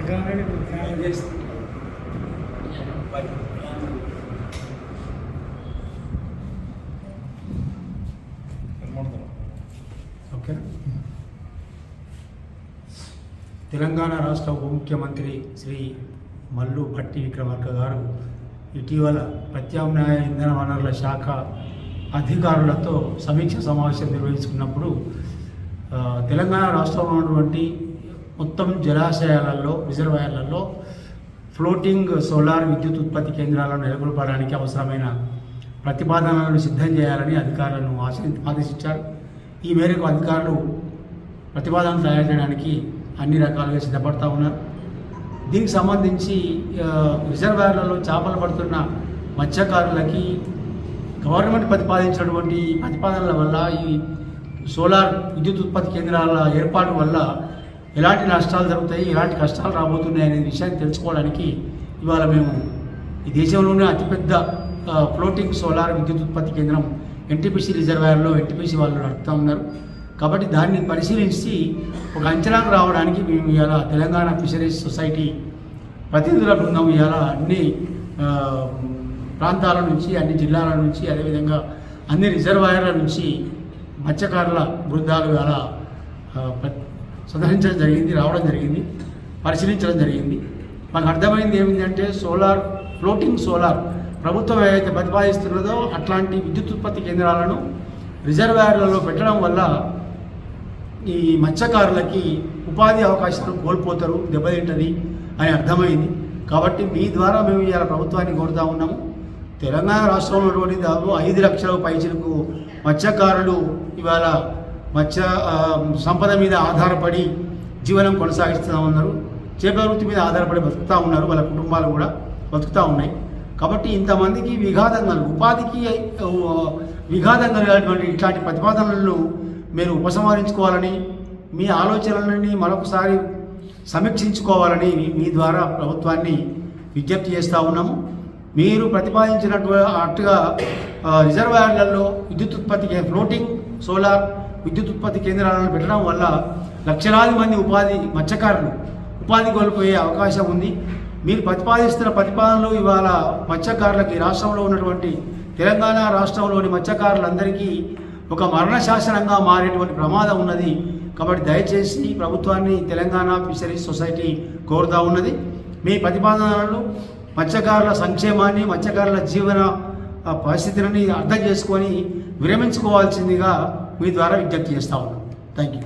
Okay. Telangana రాష్ట్ర ఉప ముఖ్యమంత్రి శ్రీ మల్లు భట్టి విక్రమార్క గారు ఇటీవల ప్రత్యామ్నాయ ఇంధన వనరుల శాఖ అధికారులతో సమీక్ష సమావేశం నిర్వహించుకున్నప్పుడు తెలంగాణ రాష్ట్రంలో ఉన్నటువంటి మొత్తం జలాశయాలలో రిజర్వాయర్లలో ఫ్లోటింగ్ సోలార్ విద్యుత్ ఉత్పత్తి కేంద్రాలను నెలకొల్పడానికి అవసరమైన ప్రతిపాదనలను సిద్ధం చేయాలని అధికారులను ఆదేశించారు. ఈ మేరకు అధికారులు ప్రతిపాదనలు తయారు చేయడానికి అన్ని రకాలుగా సిద్ధపడుతూ ఉన్నారు. దీనికి సంబంధించి రిజర్వాయర్లలో చేపలు పడుతున్న మత్స్యకారులకి గవర్నమెంట్ ప్రతిపాదించినటువంటి ప్రతిపాదనల వల్ల ఈ సోలార్ విద్యుత్ ఉత్పత్తి కేంద్రాల ఏర్పాటు వల్ల ఎలాంటి నష్టాలు జరుగుతాయి, ఎలాంటి కష్టాలు రాబోతున్నాయి అనే విషయాన్ని తెలుసుకోవడానికి ఇవాళ మేము ఈ దేశంలోనే అతిపెద్ద ఫ్లోటింగ్ సోలార్ విద్యుత్ ఉత్పత్తి కేంద్రం ఎన్టీపీసీ రిజర్వాయర్లో ఎన్టీపీసీ వాళ్ళు నడుపుతూ ఉన్నారు. కాబట్టి దాన్ని పరిశీలించి ఒక అంచనాకు రావడానికి మేము ఇవాళ తెలంగాణ ఫిషరీస్ సొసైటీ ప్రతినిధుల బృందం ఇవాళ అన్ని ప్రాంతాల నుంచి, అన్ని జిల్లాల నుంచి, అదేవిధంగా అన్ని రిజర్వాయర్ల నుంచి మత్స్యకారుల బృందాలు ఇవాళ సందర్శించడం జరిగింది, రావడం జరిగింది, పరిశీలించడం జరిగింది. మాకు అర్థమైంది ఏమిటంటే ఫ్లోటింగ్ సోలార్ ప్రభుత్వం ఏదైతే ప్రతిపాదిస్తున్నదో అట్లాంటి విద్యుత్ ఉత్పత్తి కేంద్రాలను రిజర్వాయర్లలో పెట్టడం వల్ల ఈ మత్స్యకారులకి ఉపాధి అవకాశాలు కోల్పోతారు, దెబ్బతింటుంది అని అర్థమైంది. కాబట్టి మీ ద్వారా మేము ఇవాళ ప్రభుత్వాన్ని కోరుతా ఉన్నాము. తెలంగాణ రాష్ట్రంలో ఉన్నటువంటి దాదాపు 5 లక్షల పైచిలకు మత్స్యకారులు ఇవాళ మత్స్య సంపద మీద ఆధారపడి జీవనం కొనసాగిస్తూ ఉన్నారు. చేపల వృత్తి మీద ఆధారపడి బతుకుతూ ఉన్నారు, వాళ్ళ కుటుంబాలు కూడా బతుకుతూ ఉన్నాయి. కాబట్టి ఇంతమందికి ఉపాధికి విఘాతం కలిగినటువంటి ఇట్లాంటి ప్రతిపాదనలను మీరు ఉపసంహరించుకోవాలని, మీ ఆలోచనలని మరొకసారి సమీక్షించుకోవాలని మీ ద్వారా ప్రభుత్వాన్ని విజ్ఞప్తి చేస్తూ ఉన్నాము. మీరు ప్రతిపాదించినట్టుగా రిజర్వాయర్లలో విద్యుత్ ఉత్పత్తి ఫ్లోటింగ్ సోలార్ విద్యుత్ ఉత్పత్తి కేంద్రాలను పెట్టడం వల్ల లక్షలాది మంది మత్స్యకారులు ఉపాధి కోల్పోయే అవకాశం ఉంది. మీరు ప్రతిపాదిస్తున్న ప్రతిపాదనలు ఇవాళ మత్స్యకారులకి రాష్ట్రంలో ఉన్నటువంటి తెలంగాణ రాష్ట్రంలోని మత్స్యకారులందరికీ ఒక మరణ శాసనంగా మారేటువంటి ప్రమాదం ఉన్నది. కాబట్టి దయచేసి ప్రభుత్వాన్ని తెలంగాణ ఫిషరీస్ సొసైటీ కోరుతూ ఉన్నది. మీ ప్రతిపాదనలను మత్స్యకారుల సంక్షేమాన్ని, మత్స్యకారుల జీవన పరిస్థితులని అర్థం చేసుకొని విరమించుకోవాల్సిందిగా మీ ద్వారా విజ్ఞప్తి చేస్తా ఉన్నాం. Thank you.